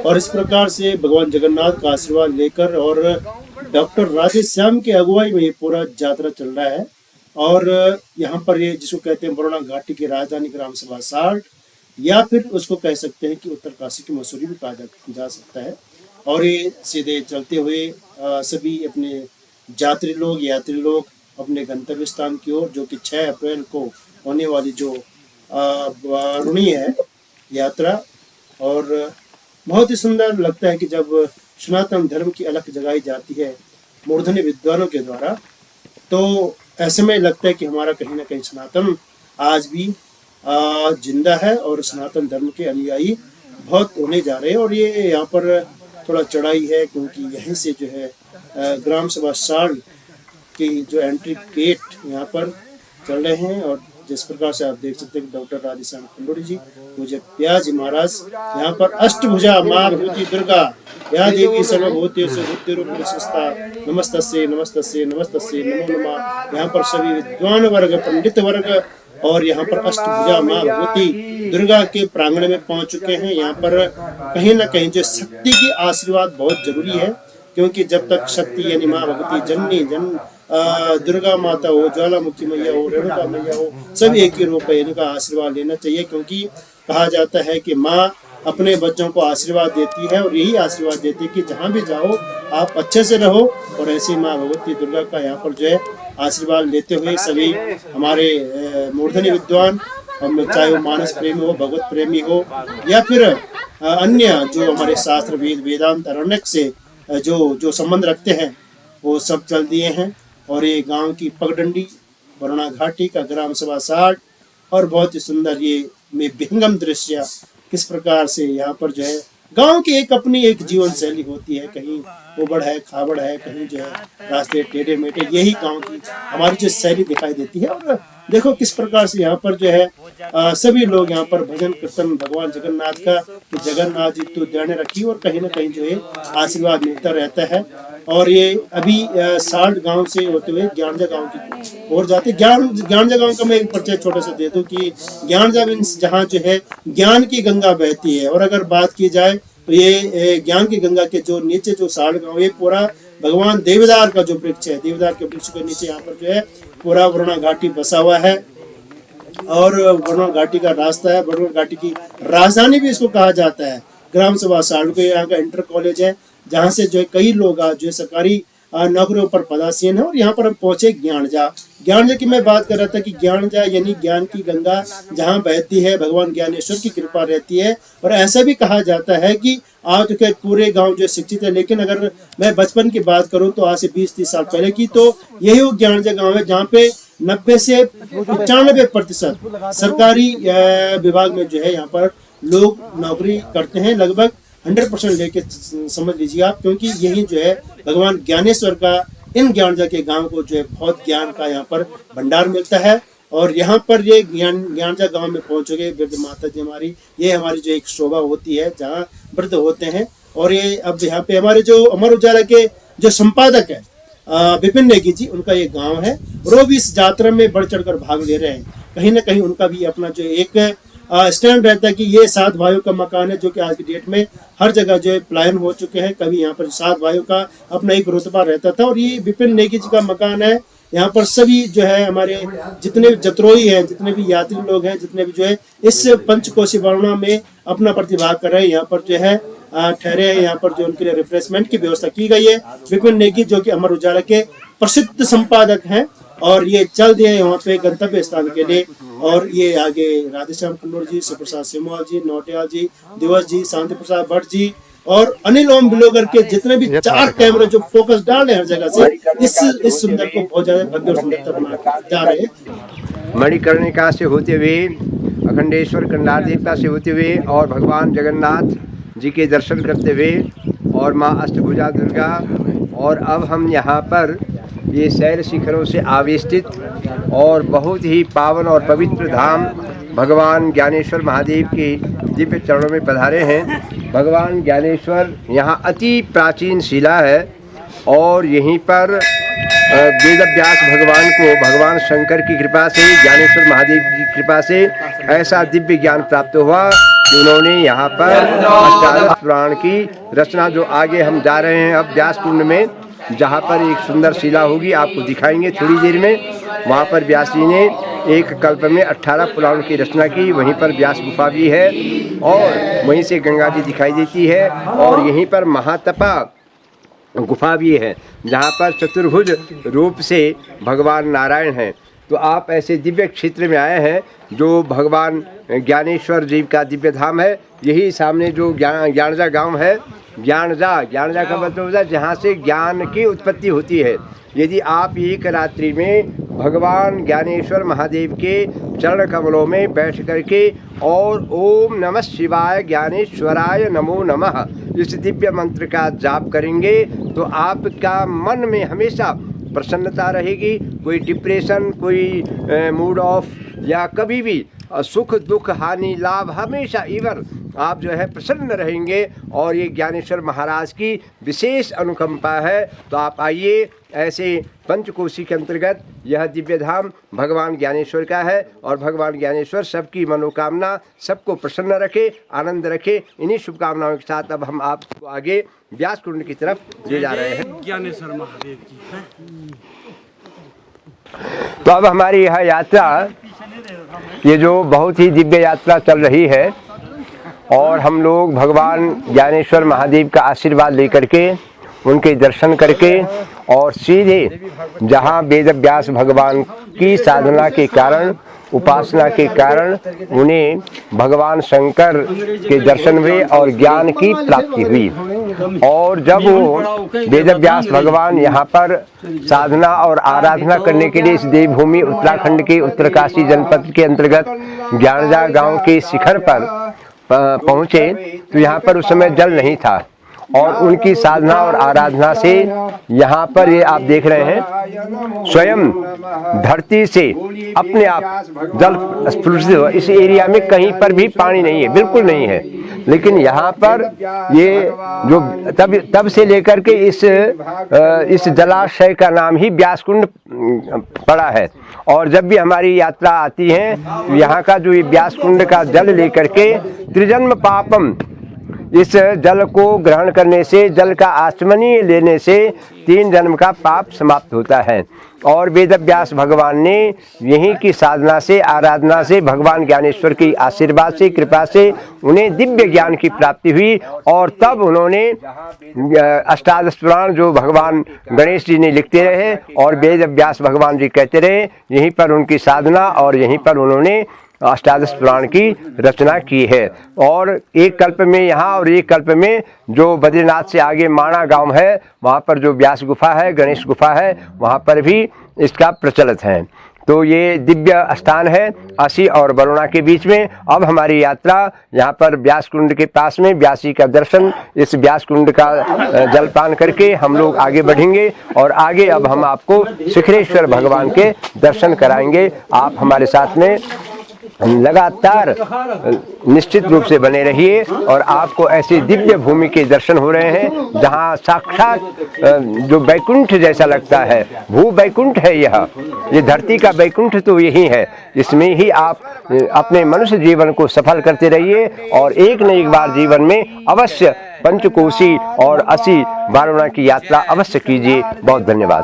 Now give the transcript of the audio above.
और इस प्रकार से भगवान जगन्नाथ का आशीर्वाद लेकर और डॉक्टर राधेश्याम की अगुवाई में ये पूरा यात्रा चल रहा है। और यहाँ पर ये जिसको कहते हैं वरुणा घाटी की राजधानी ग्राम सभा साल्ट, या फिर उसको कह सकते हैं कि उत्तर काशी की मसूरी भी कहा जा सकता है। और ये सीधे चलते हुए सभी अपने यात्री लोग अपने गंतव्य स्थान की ओर, जो कि 6 अप्रैल को होने वाली जो वारुणी है यात्रा। और बहुत ही सुंदर लगता है कि जब सनातन धर्म की अलख जगाई जाती है मूर्धन्य विद्वानों के द्वारा, तो ऐसे में लगता है कि हमारा कहीं ना कहीं सनातन आज भी जिंदा है और सनातन धर्म के अनुयायी बहुत होने जा रहे हैं। और ये यहाँ पर थोड़ा चढ़ाई है, क्योंकि यहीं से जो है ग्राम सभा साल्ट की जो एंट्री गेट यहाँ पर चल रहे हैं। और जिस प्रकार से आप देख सकते हैं डॉक्टर राधेश्याम खंडोरी जी, मुझे प्याजी महाराज यहाँ पर अष्टभुजा माँ भगवती दुर्गा या देवी सर्वभूतेषु भूतेषु प्रशस्ता नमस्तस्यै नमस्तस्यै नमस्तस्यै नमो नमः। यहाँ पर सभी विद्वान वर्ग, पंडित वर्ग और यहाँ पर अष्टभुजा माँ भगवती दुर्गा के प्रांगण में पहुंच चुके हैं। यहाँ पर कहीं ना कहीं जो शक्ति की आशीर्वाद बहुत जरूरी है, क्योंकि जब तक शक्ति यानी माँ भगवती जननी दुर्गा माता हो, ज्वालामुखी मैया हो, रेणुका मैया हो, सब एक ही रूप है, इनका आशीर्वाद लेना चाहिए। क्योंकि कहा जाता है कि माँ अपने बच्चों को आशीर्वाद देती है और यही आशीर्वाद देती है कि जहाँ भी जाओ आप अच्छे से रहो। और ऐसी माँ भगवती दुर्गा का यहाँ पर जो है आशीर्वाद लेते हुए सभी हमारे मूर्धन्य विद्वान, हम चाहे वो मानस प्रेमी हो, भगवत प्रेमी हो, या फिर अन्य जो हमारे शास्त्र वेदांत अरण्यक से जो संबंध रखते हैं, वो सब चल दिए हैं। और ये गांव की पगडंडी वरुणा घाटी का ग्राम सभा साल्ट, और बहुत ही सुंदर ये में विहंगम दृश्य, किस प्रकार से यहाँ पर जो है गांव की अपनी एक जीवन शैली होती है। कहीं उबड़ है, खाबड़ है, कहीं जो है रास्ते टेढ़े मेढ़े, यही गांव की हमारी जो शैली दिखाई देती है। और देखो किस प्रकार से यहाँ पर जो है सभी लोग यहाँ पर भजन कीर्तन भगवान जगन्नाथ का, कि जगन्नाथ जी तू ध्यान रखी, और कहीं ना कहीं जो है आशीर्वाद मिलता रहता है। और ये अभी साल्ट गांव से होते हुए ज्ञानजा गांव की ओर जाते। ज्ञानजा गांव का मैं एक परिचय छोटा सा दे दूं कि ज्ञानजा मीन्स जहाँ जो है ज्ञान की गंगा बहती है। और अगर बात की जाए तो ये ज्ञान की गंगा के जो नीचे जो साल्ट गांव, ये पूरा भगवान देवदार का जो वृक्ष है, देवदार के वृक्ष के नीचे यहाँ पर जो है पूरा वरुणा घाटी बसा हुआ है। और वरुणा घाटी का रास्ता है, वरुणा घाटी की राजधानी भी इसको कहा जाता है। ग्राम सभा साल्ट को यहाँ का इंटर कॉलेज है, जहाँ से जो है कई लोग जो है सरकारी नौकरियों पर पदासीन है। और यहाँ पर हम पहुंचे ज्ञानजा की मैं बात कर रहा था कि ज्ञानजा यानी ज्ञान की गंगा जहाँ बहती है, भगवान ज्ञानेश्वर की कृपा रहती है। और ऐसा भी कहा जाता है कि आज तो क्या पूरे गांव जो शिक्षित है, लेकिन अगर मैं बचपन की बात करूं तो आज से 20-30 साल पहले की, तो यही वो ज्ञानजा गाँव है जहाँ पे 90 से 95% सरकारी विभाग में जो है यहाँ पर लोग नौकरी करते हैं, लगभग 100% लेके समझ लीजिए आप। क्योंकि यही जो है भगवान ज्ञानेश्वर का इन ज्ञानजा के गांव को जो है बहुत ज्ञान का यहाँ पर भंडार मिलता है। और यहाँ पर ये ज्ञानजा गांव में पहुंचोगे वृद्ध माता जी हमारी, ये हमारी जो एक शोभा होती है जहाँ वृद्ध होते हैं। और ये अब यहाँ पे हमारे जो अमर उजाला के जो संपादक है विपिन नेगी जी, उनका ये गाँव है, और वो भी इस यात्रा में बढ़ चढ़ कर भाग ले रहे हैं। कहीं ना कहीं उनका भी अपना जो एक स्टैंड रहता है कि ये 7 भाइयों का मकान है, जो कि आज की डेट में हर जगह जो है पलायन हो चुके हैं। कभी यहाँ पर 7 भाइयों का अपना एक रुतबा रहता था, और ये विपिन नेगी जी का मकान है। यहाँ पर सभी जो है हमारे जितने भी जत्रोही हैं, जितने भी यात्री लोग हैं, जितने भी जो है इस पंचकोशी वरुणा में अपना प्रतिभाग कर रहे हैं, यहाँ पर जो है ठहरे हैं। यहाँ पर जो उनके लिए रिफ्रेशमेंट की व्यवस्था की गई है। विपिन नेगी जो कि अमर उजाला के प्रसिद्ध संपादक हैं, और ये चल दिए वहाँ पे गंतव्य स्थान के लिए। और ये आगे राधेश्याम खंडोर जी, शिवप्रसाद सिमोल जी, नौटियाल जी, दिवस जी, शांति प्रसाद भट्ट जी और अनिल ओम ब्लॉगर के जितने भी 4 कैमरे जो फोकस डाल रहे हैं हर जगह से इस सुंदर को बहुत ज्यादा भव्य और सुंदरता बना जा रहे हैं। मणिकर्णिका से होते हुए, अखंडेश्वर कंडार देवता से होते हुए, और भगवान जगन्नाथ जी के दर्शन करते हुए, और माँ अष्टभुजा दुर्गा। और अब हम यहाँ पर ये शैल शिखरों से आवेष्टित और बहुत ही पावन और पवित्र धाम भगवान ज्ञानेश्वर महादेव के दिव्य चरणों में पधारे हैं। भगवान ज्ञानेश्वर यहाँ अति प्राचीन शिला है, और यहीं पर वेद व्यास भगवान को भगवान शंकर की कृपा से, ज्ञानेश्वर महादेव की कृपा से ऐसा दिव्य ज्ञान प्राप्त हुआ कि उन्होंने यहाँ पर अष्टादश पुराण की रचना, जो आगे हम जा रहे हैं अब व्यास कुंड में, जहाँ पर एक सुंदर शिला होगी, आपको दिखाएंगे थोड़ी देर में। वहाँ पर व्यास जी ने एक कल्प में 18 पुराण की रचना की। वहीं पर व्यास गुफा भी है और वहीं से गंगा जी दिखाई देती है, और यहीं पर महातपा गुफा भी है, जहाँ पर चतुर्भुज रूप से भगवान नारायण हैं। तो आप ऐसे दिव्य क्षेत्र में आए हैं जो भगवान ज्ञानेश्वर जी का दिव्य धाम है। यही सामने जो ज्ञानजा गांव है, ज्ञानजा का मतलब होता है जहाँ से ज्ञान की उत्पत्ति होती है। यदि आप एक रात्रि में भगवान ज्ञानेश्वर महादेव के चरण कमलों में बैठ करके और ओम नमः शिवाय ज्ञानेश्वराय नमो नमः इस दिव्य मंत्र का जाप करेंगे तो आपका मन में हमेशा प्रसन्नता रहेगी। कोई डिप्रेशन, कोई मूड ऑफ या कभी भी सुख दुख हानि लाभ हमेशा इवर आप जो है प्रसन्न रहेंगे। और ये ज्ञानेश्वर महाराज की विशेष अनुकंपा है। तो आप आइए, ऐसे पंचकोशी के अंतर्गत यह दिव्य धाम भगवान ज्ञानेश्वर का है, और भगवान ज्ञानेश्वर सबकी मनोकामना सबको प्रसन्न रखे, आनंद रखे। इन्हीं शुभकामनाओं के साथ अब हम आपको आगे व्यास कुंड की तरफ ले जा रहे हैं। ज्ञानेश्वर महादेव की है। तो अब हमारी यह यात्रा, ये जो बहुत ही दिव्य यात्रा चल रही है, और हम लोग भगवान ज्ञानेश्वर महादेव का आशीर्वाद लेकर के, उनके दर्शन करके, और सीधे जहाँ वेद व्यास भगवान की साधना के कारण, उपासना के कारण उन्हें भगवान शंकर के दर्शन हुए और ज्ञान की प्राप्ति हुई। और जब वो वेद व्यास भगवान यहाँ पर साधना और आराधना करने के लिए इस देवभूमि उत्तराखंड के उत्तरकाशी जनपद के अंतर्गत ज्ञानजा गांव के शिखर पर पहुँचे, तो यहाँ पर उस समय जल नहीं था, और उनकी साधना और आराधना से यहाँ पर ये आप देख रहे हैं स्वयं धरती से अपने आप जल स्फूर्तित हुआ। इस एरिया में कहीं पर भी पानी नहीं है, बिल्कुल नहीं है, लेकिन यहाँ पर ये जो तब से लेकर के इस जलाशय का नाम ही व्यास कुंड पड़ा है। और जब भी हमारी यात्रा आती है तो यहाँ का जो ये व्यास कुंड का जल लेकर के त्रिजन्म पापम, इस जल को ग्रहण करने से, जल का आचमनीय लेने से 3 जन्म का पाप समाप्त होता है। और वेद व्यास भगवान ने यहीं की साधना से, आराधना से, भगवान ज्ञानेश्वर की आशीर्वाद से, कृपा से उन्हें दिव्य ज्ञान की प्राप्ति हुई। और तब उन्होंने अष्टादश पुराण जो भगवान गणेश जी ने लिखते रहे और वेद व्यास भगवान जी कहते रहे, यहीं पर उनकी साधना और यहीं पर उन्होंने अष्टादश पुराण की रचना की है। और एक कल्प में यहाँ और एक कल्प में जो बद्रीनाथ से आगे माणा गांव है, वहाँ पर जो व्यास गुफा है, गणेश गुफा है, वहाँ पर भी इसका प्रचलित है। तो ये दिव्य स्थान है असी और बरुणा के बीच में। अब हमारी यात्रा यहाँ पर व्यास कुंड के पास में व्यासी का दर्शन, इस व्यास कुंड का जलपान करके हम लोग आगे बढ़ेंगे, और आगे अब हम आपको शिखरेश्वर भगवान के दर्शन कराएंगे। आप हमारे साथ में लगातार निश्चित रूप से बने रहिए, और आपको ऐसी दिव्य भूमि के दर्शन हो रहे हैं जहां साक्षात जो बैकुंठ जैसा लगता है, भू बैकुंठ है ये धरती का बैकुंठ तो यही है। इसमें ही आप अपने मनुष्य जीवन को सफल करते रहिए, और एक न एक बार जीवन में अवश्य पंचकोशी और असी बरुणा की यात्रा अवश्य कीजिए। बहुत धन्यवाद।